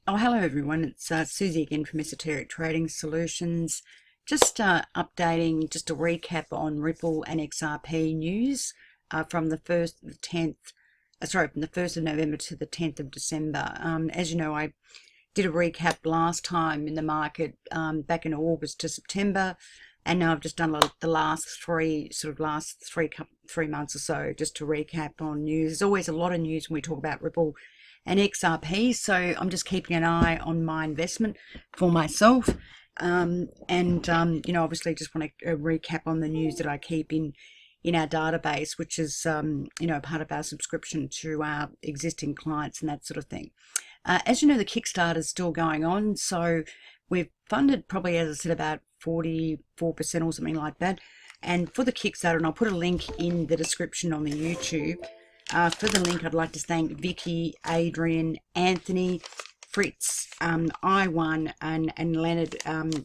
Oh, hello everyone. It's Susie again from Esoteric Trading Solutions. Just updating, just a recap on Ripple and XRP news from the 1st to the 10th, from the 1st of November to the 10th of December. As you know, I did a recap last time in the market back in August to September, and now I've just done the last three months or so, just to recap on news. There's always a lot of news when we talk about Ripple and XRP, so I'm just keeping an eye on my investment for myself, obviously just want to recap on the news that I keep in our database, which is part of our subscription to our existing clients and that sort of thing. As you know, the Kickstarter is still going on, so we've funded probably, as I said, about 44% or something like that. And for the Kickstarter, and I'll put a link in the description on the YouTube. For the link, I'd like to thank Vicky, Adrian, Anthony, Fritz, I1, and Leonard.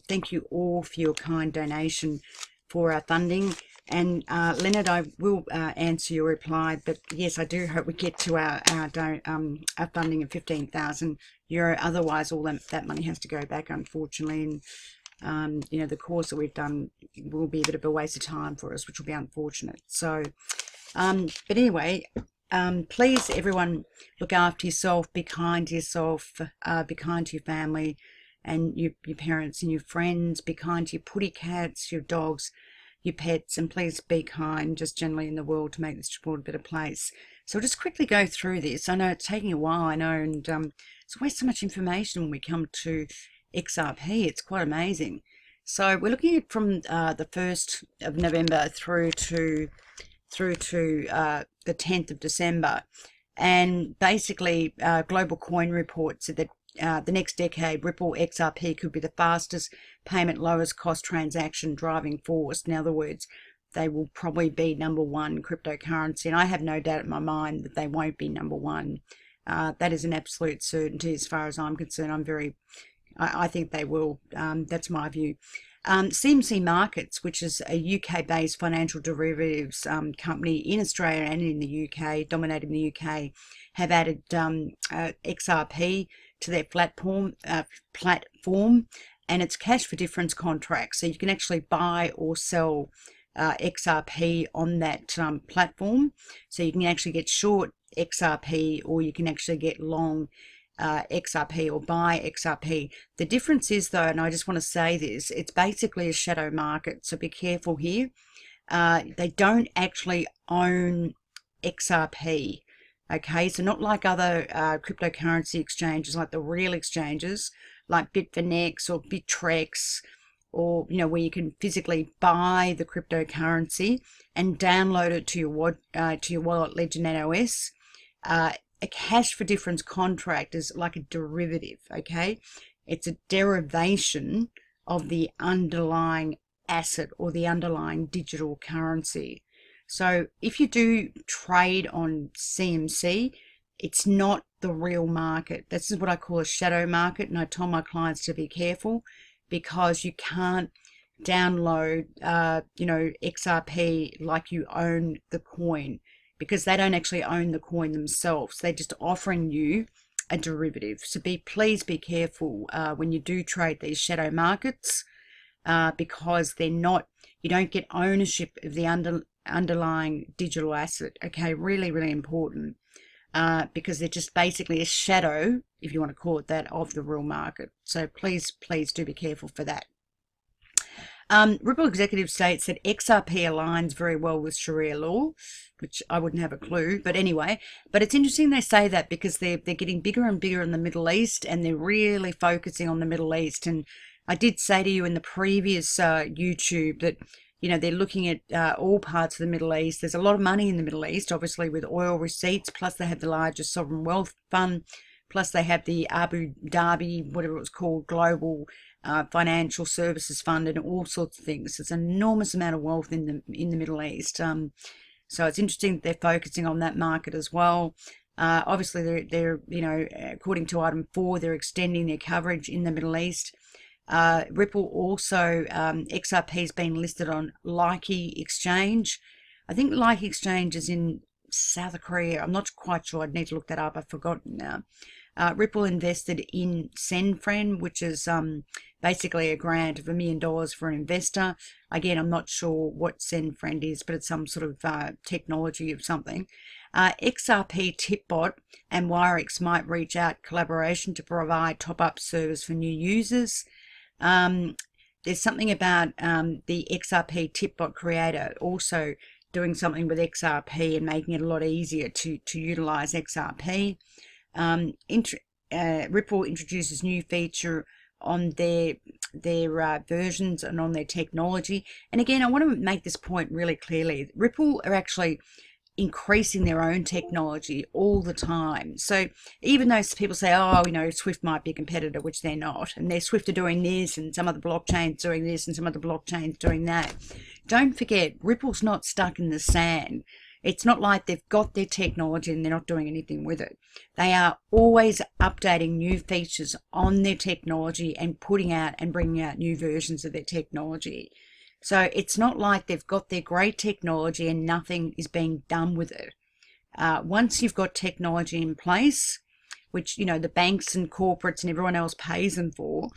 Thank you all for your kind donation for our funding. And Leonard, I will answer your reply, but yes, I do hope we get to our funding of €15,000. Otherwise, all that money has to go back, unfortunately. And the course that we've done will be a bit of a waste of time for us, which will be unfortunate. So, but anyway, please, everyone, look after yourself, be kind to yourself, be kind to your family and your parents and your friends, be kind to your putty cats, your dogs, your pets, and please be kind just generally in the world to make this world a better place. So I'll just quickly go through this. I know it's taking a while, I know, and it's always so much information when we come to XRP. It's quite amazing. So we're looking at from the 1st of November through to the 10th of December, and basically Global Coin Report said that the next decade Ripple XRP could be the fastest payment, lowest cost transaction driving force. In other words, they will probably be number one cryptocurrency, and I have no doubt in my mind that they won't be number one. That is an absolute certainty as far as I'm concerned. I think they will. That's my view. CMC Markets, which is a UK-based financial derivatives company in Australia and in the UK, dominating the UK, have added XRP to their platform, and it's cash for difference contracts. So you can actually buy or sell XRP on that platform. So you can actually get short XRP, or you can actually get long XRP or buy XRP. The difference is, though, and I just want to say this, it's basically a shadow market, so be careful here. They don't actually own XRP, okay? So not like other cryptocurrency exchanges, like the real exchanges, like Bitfinex or Bittrex, or where you can physically buy the cryptocurrency and download it to your wallet, Ledger Nano S. A cash for difference contract is like a derivative, okay? It's a derivation of the underlying asset or the underlying digital currency. So if you do trade on CMC, it's not the real market. This is what I call a shadow market, and I tell my clients to be careful, because you can't download XRP like you own the coin, because they don't actually own the coin themselves. They're just offering you a derivative. So please be careful when you do trade these shadow markets, because you don't get ownership of the underlying digital asset. Okay, really, really important, because they're just basically a shadow, if you want to call it that, of the real market. So please do be careful for that. Ripple executive states that XRP aligns very well with Sharia law, which I wouldn't have a clue, but anyway. But it's interesting they say that, because they're getting bigger and bigger in the Middle East, and they're really focusing on the Middle East. And I did say to you in the previous YouTube that they're looking at all parts of the Middle East. There's a lot of money in the Middle East, obviously, with oil receipts, plus they have the largest sovereign wealth fund, plus they have the Abu Dhabi, whatever it was called, global financial services fund, and all sorts of things. There's an enormous amount of wealth in the Middle East. So it's interesting that they're focusing on that market as well. Obviously, they're according to item 4, they're extending their coverage in the Middle East. Ripple also, XRP has been listed on Likey Exchange. I think Likey Exchange is in South Korea. I'm not quite sure. I'd need to look that up. I've forgotten now. Ripple invested in SendFriend, which is basically a grant of $1 million for an investor. Again, I'm not sure what SendFriend is, but it's some sort of technology of something. XRP Tipbot and Wirex might reach out collaboration to provide top-up service for new users. There's something about the XRP Tipbot creator also doing something with XRP and making it a lot easier to utilize XRP. Ripple introduces new feature on their versions and on their technology. And again, I want to make this point really clearly. Ripple are actually increasing their own technology all the time. So even though people say, oh, you know, Swift might be a competitor, which they're not, and they're Swift are doing this and some other blockchains doing this and some other blockchains doing that, don't forget, Ripple's not stuck in the sand. It's not like they've got their technology and they're not doing anything with it. They are always updating new features on their technology and putting out and bringing out new versions of their technology. So it's not like they've got their great technology and nothing is being done with it. Once you've got technology in place, which, you know, the banks and corporates and everyone else pays them for,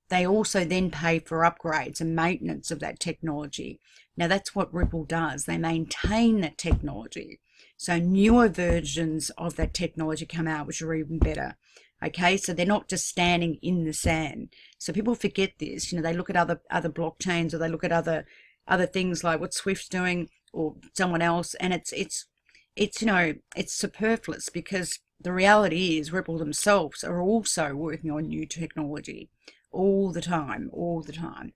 they also then pay for upgrades and maintenance of that technology. Now that's what Ripple does. They maintain that technology. So newer versions of that technology come out, which are even better. Okay, so they're not just standing in the sand. So people forget this. You know, they look at other blockchains, or they look at other things like what Swift's doing or someone else, and it's you know, it's superfluous, because the reality is Ripple themselves are also working on new technology all the time.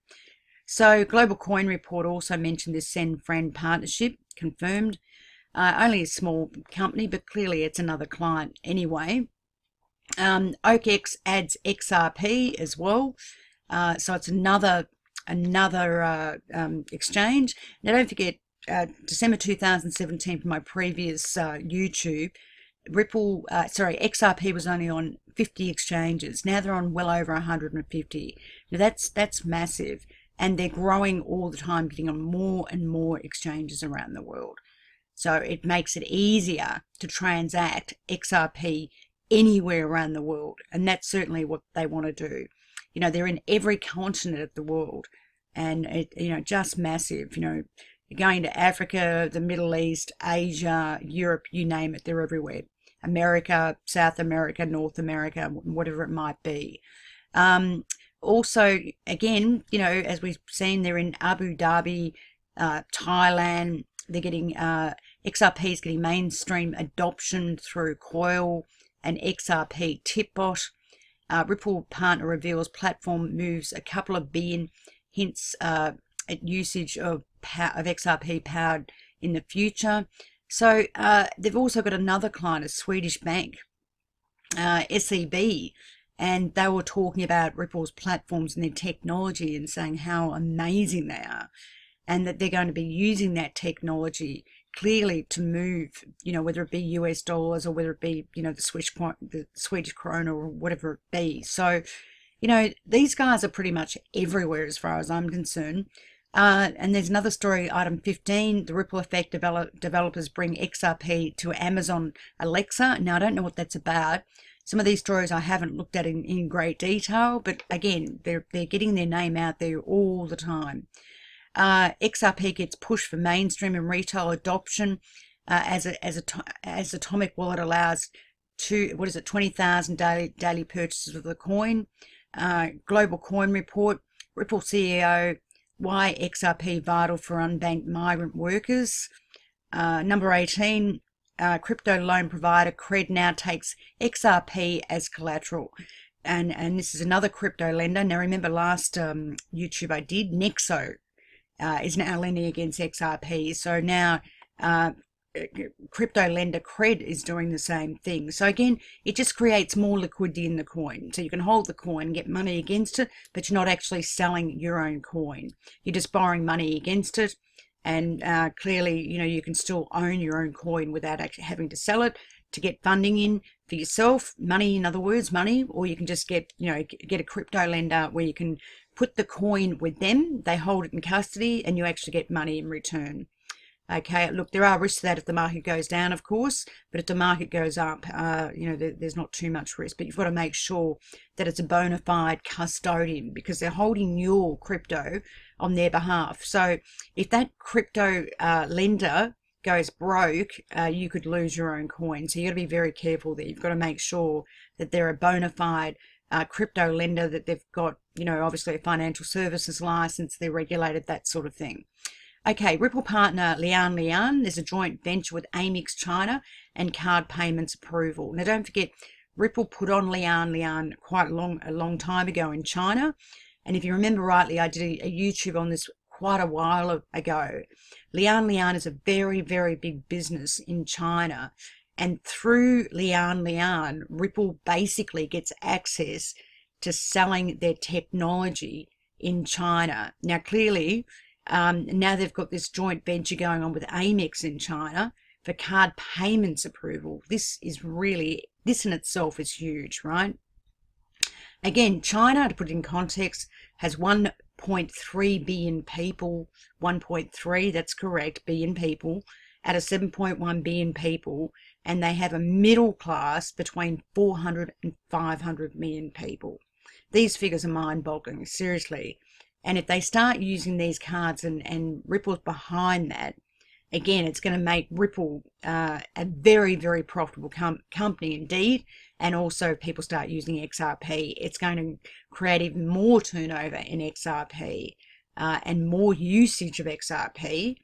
So Global Coin Report also mentioned this SendFriend partnership, confirmed. Only a small company, but clearly it's another client anyway. OakX adds XRP as well, so it's another exchange. Now don't forget, December 2017, for my previous YouTube, XRP was only on 50 exchanges. Now they're on well over 150. Now that's massive, and they're growing all the time, getting on more and more exchanges around the world. So it makes it easier to transact XRP anywhere around the world, and that's certainly what they want to do. You know, they're in every continent of the world, and it, you know, just massive. You know, you're going to Africa, the Middle East, Asia, Europe, you name it, they're everywhere. America, South America, North America, whatever it might be. Also, again, you know, as we've seen, they're in Abu Dhabi, Thailand. They're getting XRP is getting mainstream adoption through Coil and XRP Tipbot. Ripple partner reveals platform moves a couple of billion, hints at usage of XRP powered in the future. So they've also got another client, a Swedish bank, SEB, and they were talking about Ripple's platforms and their technology and saying how amazing they are, and that they're going to be using that technology clearly to move, you know, whether it be US dollars or whether it be, you know, the Swedish krona or whatever it be. So, you know, these guys are pretty much everywhere as far as I'm concerned. And there's another story, item 15, the Ripple Effect developers bring XRP to Amazon Alexa. Now, I don't know what that's about. Some of these stories I haven't looked at in great detail, but again, they're getting their name out there all the time. XRP gets pushed for mainstream and retail adoption as Atomic Wallet allows 20,000 daily purchases of the coin. Global Coin Report, Ripple CEO, why XRP vital for unbanked migrant workers. Number 18, crypto loan provider Cred now takes XRP as collateral. And this is another crypto lender. Now remember last YouTube I did, Nexo is now lending against XRP. So now crypto lender Cred is doing the same thing. So again, it just creates more liquidity in the coin. So you can hold the coin, get money against it, but you're not actually selling your own coin. You're just borrowing money against it. And clearly, you know, you can still own your own coin without actually having to sell it to get funding in for yourself, money, in other words, money, or you can just get, you know, get a crypto lender where you can put the coin with them, they hold it in custody, and you actually get money in return. Okay, look, there are risks to that if the market goes down, of course, but if the market goes up, there's not too much risk. But you've got to make sure that it's a bona fide custodian because they're holding your crypto on their behalf. So if that crypto lender goes broke, you could lose your own coin. So you've got to be very careful there. You've got to make sure that they're a bona fide crypto lender, that they've got, obviously a financial services license, they're regulated, that sort of thing. Okay, Ripple partner Lian. There's a joint venture with Amex China and card payments approval. Now, don't forget, Ripple put on Lian quite a long time ago in China. And if you remember rightly, I did a YouTube on this quite a while ago. Lian is a very, very big business in China. And through Lian, Ripple basically gets access to selling their technology in China. Now, clearly, now they've got this joint venture going on with Amex in China for card payments approval. This in itself is huge, right? Again, China, to put it in context, has 1.3 billion people, 1.3, that's correct, billion people, out of 7.1 billion people, and they have a middle class between 400 and 500 million people. These figures are mind-boggling, seriously. And if they start using these cards and Ripple's behind that, again, it's going to make Ripple a very, very profitable company indeed. And also, if people start using XRP, it's going to create even more turnover in XRP and more usage of XRP,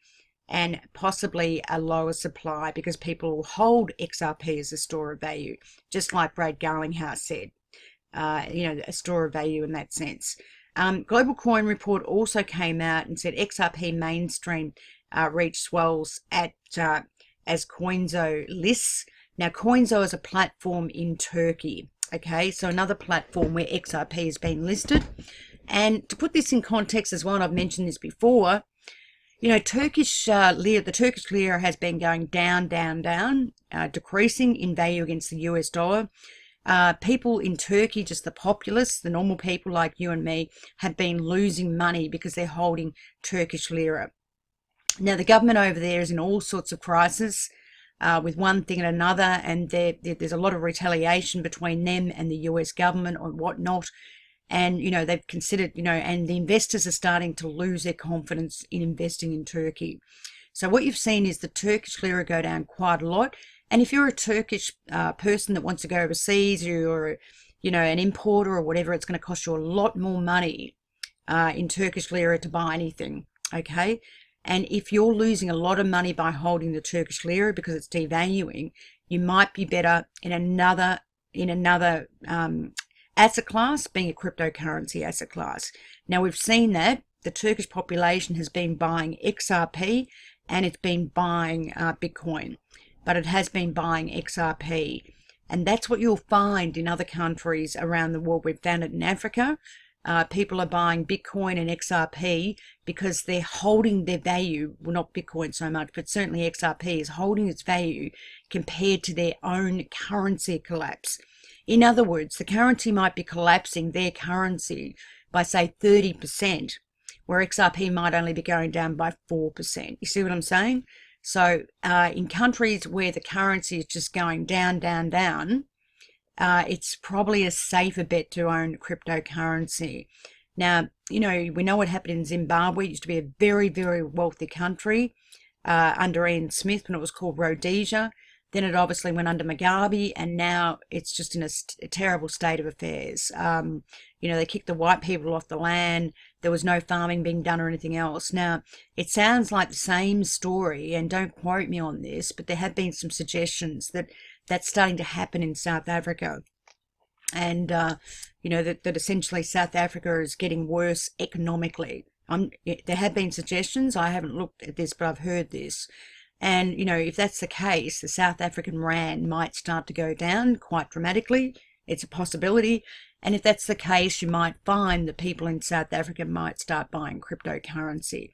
and possibly a lower supply because people will hold XRP as a store of value, just like Brad Garlinghouse said, a store of value in that sense. Global Coin Report also came out and said XRP mainstream reach swells as Coinzo lists. Now, Coinzo is a platform in Turkey, okay? So another platform where XRP has been listed. And to put this in context as well, and I've mentioned this before, Turkish lira, the Turkish lira has been going down, decreasing in value against the US dollar. People in Turkey, just the populace, the normal people like you and me, have been losing money because they're holding Turkish lira. Now, the government over there is in all sorts of crisis with one thing and another, and there's a lot of retaliation between them and the US government or whatnot. And, they've considered, and the investors are starting to lose their confidence in investing in Turkey. So what you've seen is the Turkish lira go down quite a lot. And if you're a Turkish person that wants to go overseas, or an importer or whatever, it's going to cost you a lot more money in Turkish lira to buy anything, okay? And if you're losing a lot of money by holding the Turkish lira because it's devaluing, you might be better in another asset class, being a cryptocurrency asset class. Now, we've seen that the Turkish population has been buying XRP and it's been buying Bitcoin, but it has been buying XRP. And that's what you'll find in other countries around the world. We've found it in Africa. People are buying Bitcoin and XRP because they're holding their value. Well, not Bitcoin so much, but certainly XRP is holding its value compared to their own currency collapse. In other words, the currency might be collapsing their currency by, say, 30%, where XRP might only be going down by 4%. You see what I'm saying? So in countries where the currency is just going down, it's probably a safer bet to own cryptocurrency. Now, we know what happened in Zimbabwe. It used to be a very, very wealthy country under Ian Smith when it was called Rhodesia. Then it obviously went under Mugabe, and now it's just in a terrible state of affairs. They kicked the white people off the land. There was no farming being done or anything else. Now, it sounds like the same story, and don't quote me on this, but there have been some suggestions that that's starting to happen in South Africa. And, that essentially South Africa is getting worse economically. There have been suggestions. I haven't looked at this, but I've heard this. And, if that's the case, the South African rand might start to go down quite dramatically. It's a possibility. And if that's the case, you might find that people in South Africa might start buying cryptocurrency.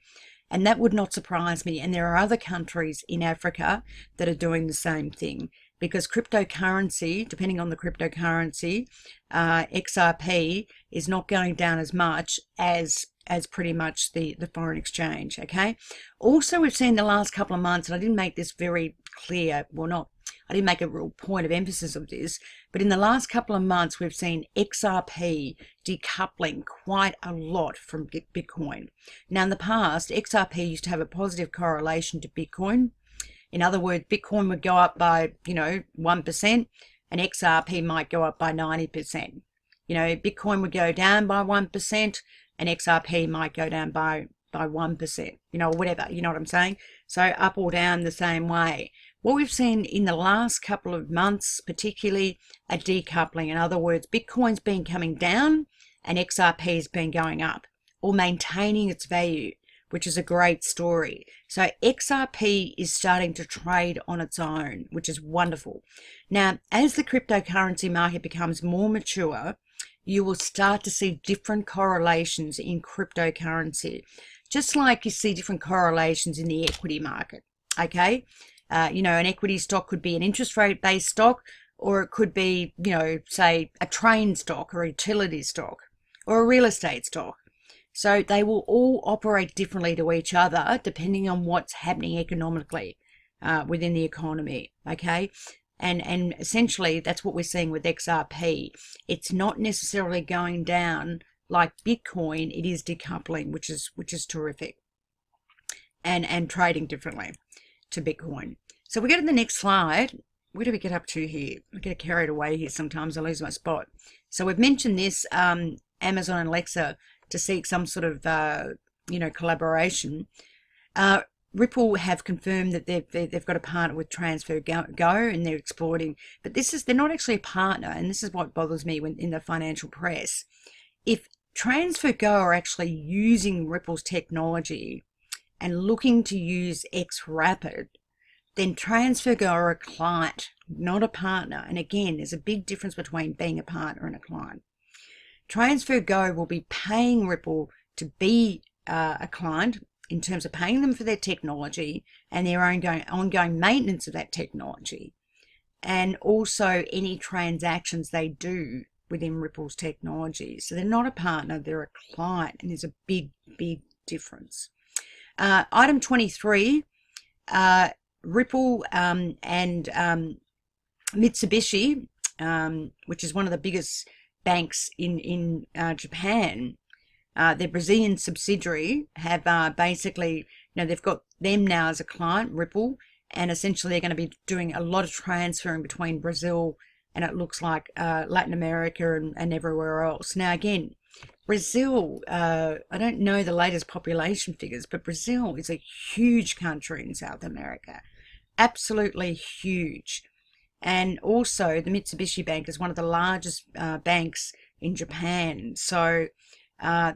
And that would not surprise me. And there are other countries in Africa that are doing the same thing. because cryptocurrency, depending on the cryptocurrency, XRP is not going down as much as pretty much the foreign exchange. Okay. Also, we've seen the last couple of months, and I didn't make this very clear. Well, I didn't make a real point of emphasis of this, but in the last couple of months, we've seen XRP decoupling quite a lot from Bitcoin. Now, in the past, XRP used to have a positive correlation to Bitcoin. In other words, Bitcoin would go up by, 1%, and XRP might go up by 90%. Bitcoin would go down by 1%, and XRP might go down by 1%, whatever, you know what I'm saying? So up or down the same way. What we've seen in the last couple of months, particularly a decoupling. In other words, Bitcoin's been coming down and XRP's been going up or maintaining its value, which is a great story. So XRP is starting to trade on its own, which is wonderful. Now, as the cryptocurrency market becomes more mature, you will start to see different correlations in cryptocurrency, just like you see different correlations in the equity market. Okay. An equity stock could be an interest rate based stock, or it could be, say a train stock or a utility stock or a real estate stock. So they will all operate differently to each other depending on what's happening economically within the economy. Okay. And essentially that's what we're seeing with XRP. It's not necessarily going down like Bitcoin. It is decoupling, which is terrific, and trading differently to Bitcoin. So we go to the next slide. Where do we get up to here? I get carried away here sometimes. I lose my spot. So we've mentioned this, Amazon and Alexa to seek some sort of, collaboration. Ripple have confirmed that they've got a partner with TransferGo, and they're exploiting. But they're not actually a partner, and this is what bothers me when in the financial press. If TransferGo are actually using Ripple's technology and looking to use XRapid, then TransferGo are a client, not a partner. And again, there's a big difference between being a partner and a client. TransferGo will be paying Ripple to be a client in terms of paying them for their technology and their ongoing maintenance of that technology, and also any transactions they do within Ripple's technology. So they're not a partner, they're a client, and there's a big, big difference. Item 23, Ripple and Mitsubishi, which is one of the biggest banks in Japan, their Brazilian subsidiary, have basically, they've got them now as a client, Ripple, and essentially they're going to be doing a lot of transferring between Brazil and it looks like Latin America and everywhere else. Now again, Brazil, I don't know the latest population figures, but Brazil is a huge country in South America, absolutely huge. And also the Mitsubishi Bank is one of the largest banks in Japan. So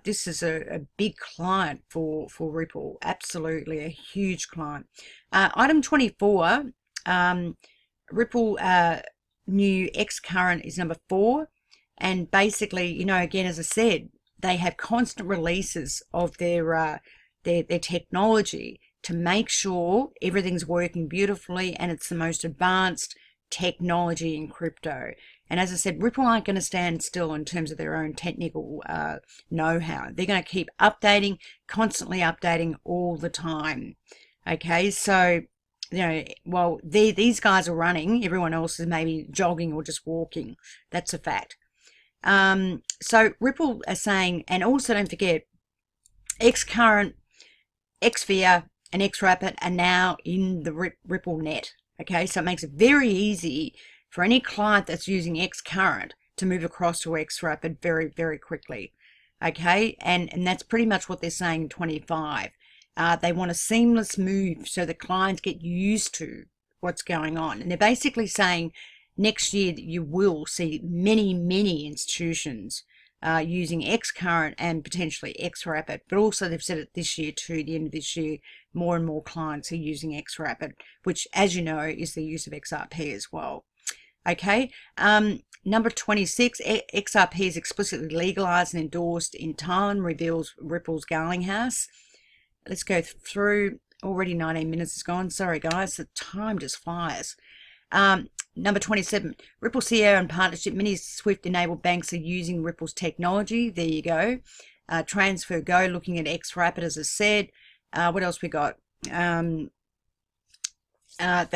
this is a big client for Ripple, absolutely a huge client. Item 24, Ripple new X current is number 4. And basically, again, as I said, they have constant releases of their technology to make sure everything's working beautifully and it's the most advanced technology in crypto. And as I said, Ripple aren't going to stand still in terms of their own technical know-how. They're going to keep updating, constantly updating all the time. Okay, so, while these guys are running, everyone else is maybe jogging or just walking. That's a fact. So Ripple are saying, and also don't forget, Xcurrent, Xvia, and XRapid are now in the Ripple net. Okay, so it makes it very easy for any client that's using Xcurrent to move across to XRapid very, very quickly. Okay, and that's pretty much what they're saying in 25. They want a seamless move so the clients get used to what's going on. And they're basically saying next year that you will see many, many institutions using Xcurrent and potentially XRapid. But also they've said it this year too, the end of this year, more and more clients are using XRapid, which, as you know, is the use of XRP as well. Okay, number 26, XRP is explicitly legalized and endorsed in Taiwan, reveals Ripple's Garlinghouse. Let's go through. Already 19 minutes is gone. Sorry, guys, the time just flies. Number 27, Ripple CEO and partnership. Many Swift-enabled banks are using Ripple's technology. There you go. Transfer Go, looking at XRP, as I said. What else we got? They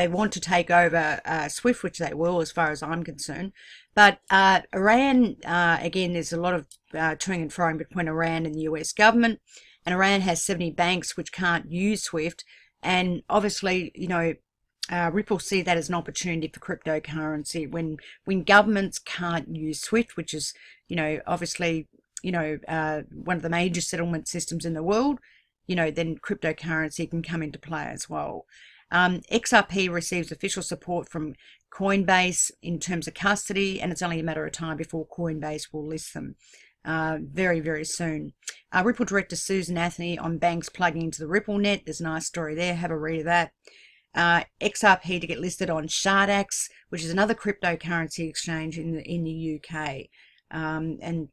want to take over Swift, which they will, as far as I'm concerned. But Iran, again, there's a lot of toing and froing between Iran and the US government. And Iran has 70 banks which can't use Swift. And obviously, Ripple see that as an opportunity for cryptocurrency when governments can't use Swift, which is, obviously, one of the major settlement systems in the world, then cryptocurrency can come into play as well. XRP receives official support from Coinbase in terms of custody, and it's only a matter of time before Coinbase will list them very, very soon. Ripple director Susan Anthony on banks plugging into the Ripple net. There's a nice story there. Have a read of that. XRP to get listed on Shardax, which is another cryptocurrency exchange in the UK. And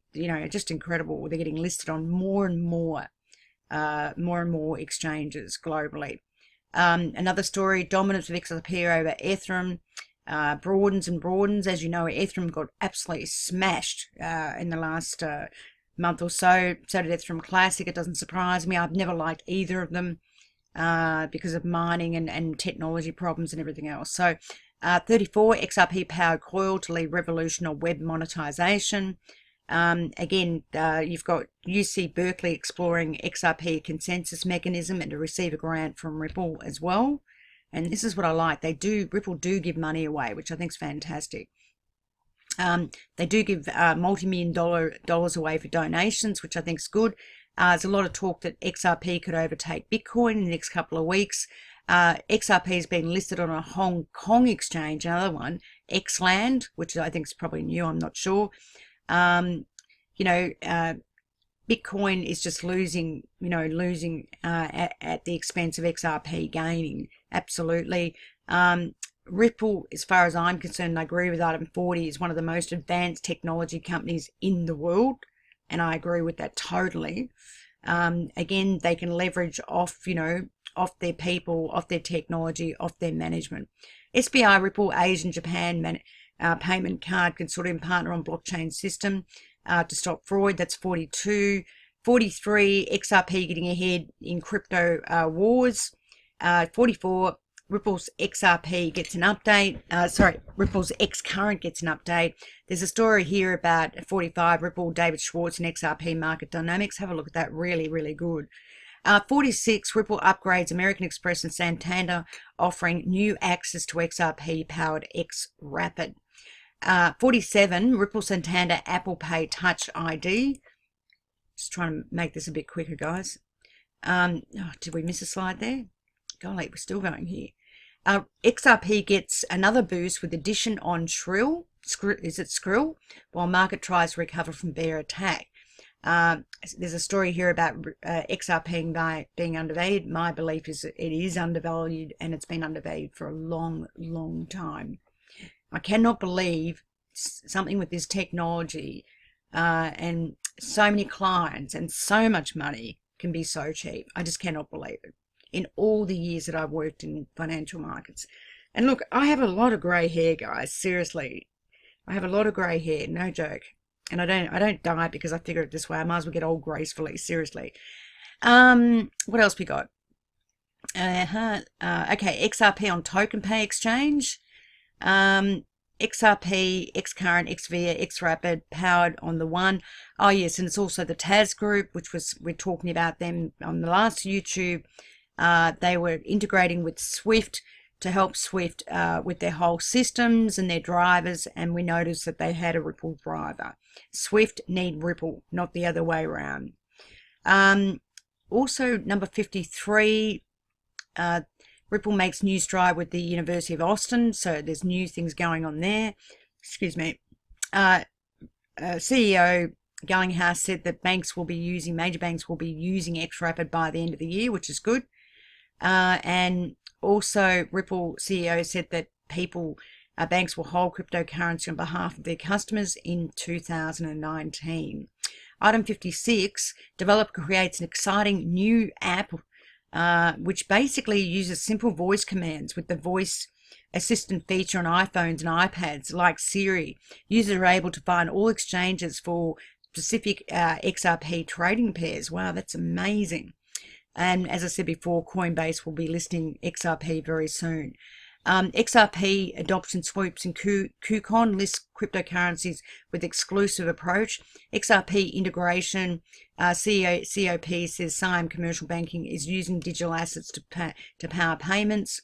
just incredible. They're getting listed on more and more exchanges globally. Another story, dominance of XRP over Ethereum broadens and broadens. As you know, Ethereum got absolutely smashed in the last month or so. So did Ethereum Classic. It doesn't surprise me. I've never liked either of them because of mining and technology problems and everything else. So 34, XRP powered coil to lead revolution on web monetization. Again, you've got UC Berkeley exploring XRP consensus mechanism and to receive a grant from Ripple as well. And this is what I like. Ripple do give money away, which I think is fantastic. They do give multi-million dollars away for donations, which I think is good. There's a lot of talk that XRP could overtake Bitcoin in the next couple of weeks. XRP has been listed on a Hong Kong exchange, another one, Xland, which I think is probably new, I'm not sure. Bitcoin is just losing at the expense of XRP gaining. Absolutely. Ripple, as far as I'm concerned, I agree with item 40, is one of the most advanced technology companies in the world. And I agree with that totally. Again, they can leverage off their people, off their technology, off their management. SBI Ripple Asian Japan payment card consortium partner on blockchain system to stop fraud. That's 42. 43, XRP getting ahead in crypto wars. 44, Ripple's XRP gets an update. Ripple's XCurrent gets an update. There's a story here about 45, Ripple, David Schwartz and XRP market dynamics. Have a look at that. Really, really good. 46, Ripple upgrades American Express and Santander, offering new access to XRP-powered XRapid. 47, Ripple, Santander, Apple Pay Touch ID. Just trying to make this a bit quicker, guys. Did we miss a slide there? Golly, we're still going here. XRP gets another boost with addition on Skrill, while market tries to recover from bear attack. There's a story here about XRP being undervalued. My belief is that it is undervalued, and it's been undervalued for a long, long time. I cannot believe something with this technology and so many clients and so much money can be so cheap. I just cannot believe it. In all the years that I've worked in financial markets. And look, I have a lot of grey hair, guys. Seriously. I have a lot of grey hair, no joke. And I don't dye it because I figure it this way. I might as well get old gracefully, seriously. What else we got? Okay, XRP on Token Pay Exchange. XRP, XCurrent, XVIA, XRapid, powered on the one. Oh yes, and it's also the TAS group, which we're talking about them on the last YouTube. They were integrating with Swift to help Swift with their whole systems and their drivers, and we noticed that they had a Ripple driver. Swift need Ripple, not the other way around. Also, number 53, Ripple makes new stride with the University of Austin, so there's new things going on there. Excuse me. CEO Gallinghouse said that major banks will be using XRapid by the end of the year, which is good. And also Ripple CEO said that banks will hold cryptocurrency on behalf of their customers in 2019. Item 56, developer creates an exciting new app which basically uses simple voice commands with the voice assistant feature on iPhones and iPads like Siri. Users are able to find all exchanges for specific XRP trading pairs. Wow, that's amazing. And as I said before, Coinbase will be listing XRP very soon. XRP adoption sweeps and KuCon lists cryptocurrencies with exclusive approach. XRP integration, COP says Siam Commercial Banking is using digital assets to power payments.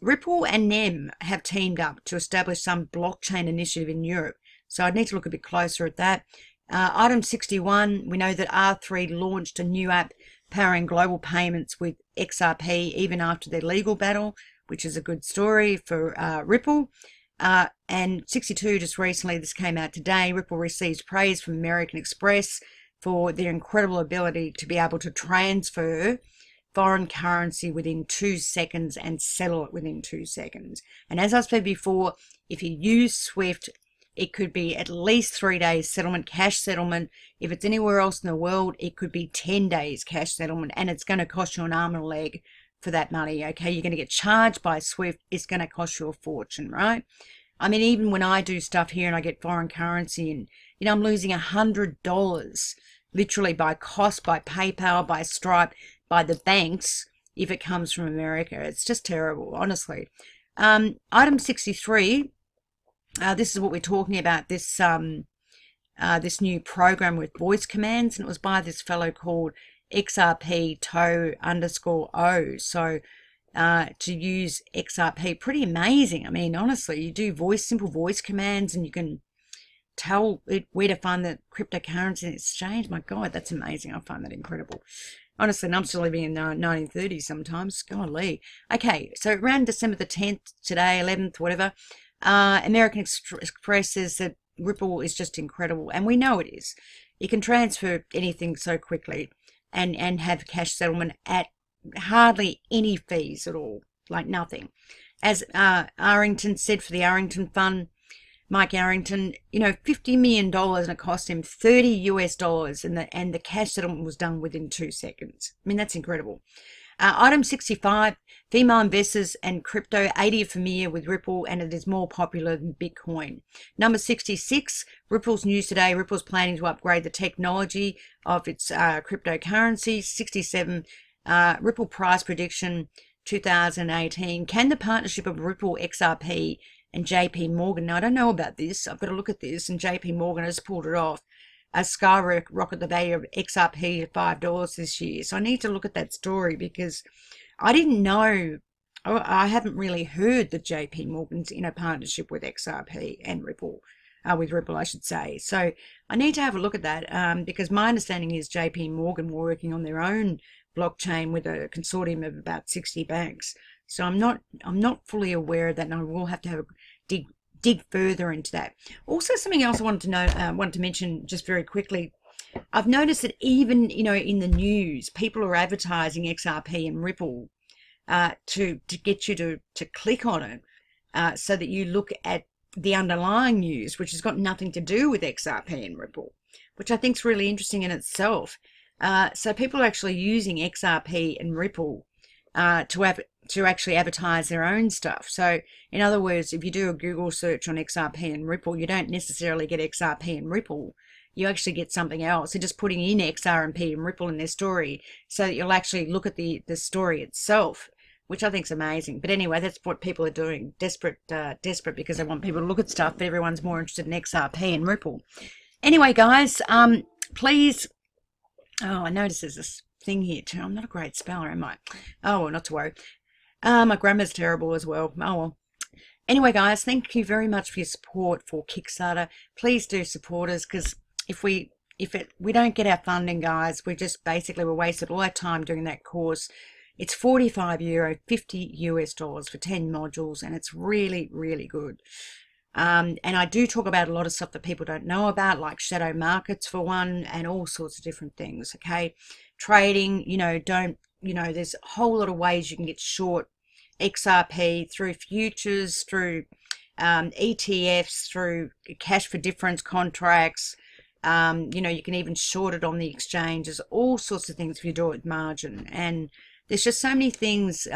Ripple and NEM have teamed up to establish some blockchain initiative in Europe. So I'd need to look a bit closer at that. Item 61, we know that R3 launched a new app powering global payments with XRP even after their legal battle, which is a good story for Ripple. And 62, just recently, this came out today, Ripple receives praise from American Express for their incredible ability to be able to transfer foreign currency within 2 seconds and settle it within 2 seconds. And as I said before, if you use Swift, it could be at least 3 days settlement, cash settlement. If it's anywhere else in the world, it could be 10 days cash settlement, and it's going to cost you an arm and a leg for that money, okay? You're going to get charged by Swift. It's going to cost you a fortune, right? I mean, even when I do stuff here and I get foreign currency and, I'm losing $100 literally by cost, by PayPal, by Stripe, by the banks, if it comes from America. It's just terrible, honestly. Item 63, this is what we're talking about, this this new program with voice commands, and it was by this fellow called XRP toe_o. So to use XRP, pretty amazing. I mean, honestly, you do simple voice commands and you can tell it where to find the cryptocurrency exchange. My God, that's amazing. I find that incredible. Honestly, and I'm still living in the 1930s sometimes. Golly. Okay, so around December the 10th, today, 11th, whatever, American Express says that Ripple is just incredible, and we know it is. You can transfer anything so quickly and have cash settlement at hardly any fees at all, like nothing. As Arrington said for the Arrington Fund, Mike Arrington, $50 million, and it cost him $30 and the cash settlement was done within 2 seconds. I mean, that's incredible. Item 65, female investors and crypto, 80 are familiar with Ripple, and it is more popular than Bitcoin. Number 66, Ripple's news today. Ripple's planning to upgrade the technology of its cryptocurrency. 67, Ripple price prediction 2018. Can the partnership of Ripple, XRP, and JP Morgan, now I don't know about this, I've got to look at this, and JP Morgan has pulled it off, skyrocket the value of XRP to $5 this year. So I need to look at that story because I didn't know, I haven't really heard that JP Morgan's in a partnership with XRP and Ripple, with Ripple I should say. So I need to have a look at that because my understanding is JP Morgan were working on their own blockchain with a consortium of about 60 banks. So I'm not fully aware of that, and I will have to have a dig further into that. Also, something else I wanted to mention just very quickly. I've noticed that even in the news, people are advertising XRP and Ripple to get you to click on it, so that you look at the underlying news, which has got nothing to do with XRP and Ripple, which I think is really interesting in itself. So people are actually using XRP and Ripple to actually advertise their own stuff. So in other words, if you do a Google search on XRP and Ripple, you don't necessarily get XRP and Ripple. You actually get something else. They're just putting in XRP and Ripple in their story so that you'll actually look at the story itself, which I think is amazing. But anyway, that's what people are doing. Desperate because they want people to look at stuff, but everyone's more interested in XRP and Ripple. Anyway, guys, please, I notice there's this thing here too. I'm not a great speller, am I? Oh, well, not to worry. My grammar's terrible as well. Oh, well. Anyway, guys, thank you very much for your support for Kickstarter. Please do support us, because if we don't get our funding, guys, we're wasted all our time doing that course. It's €45, $50 for 10 modules, and it's really, really good. And I do talk about a lot of stuff that people don't know about, like shadow markets for one, and all sorts of different things. Okay, trading, there's a whole lot of ways you can get short XRP through futures, through ETFs, through cash for difference contracts. You can even short it on the exchanges, all sorts of things if you do it with margin. And there's just so many things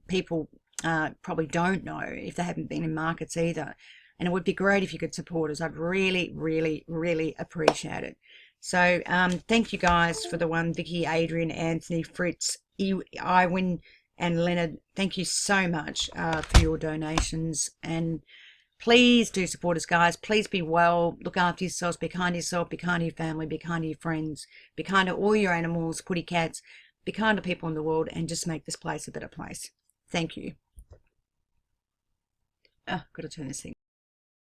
people probably don't know if they haven't been in markets either. And it would be great if you could support us. I'd really, really, really appreciate it. So thank you guys for the one, Vicky, Adrian, Anthony, Fritz, Iwin, and Leonard. Thank you so much for your donations. And please do support us, guys. Please be well. Look after yourselves. Be kind to yourself. Be kind to your family. Be kind to your friends. Be kind to all your animals, putty cats. Be kind to people in the world, and just make this place a better place. Thank you. Oh, got to turn this thing.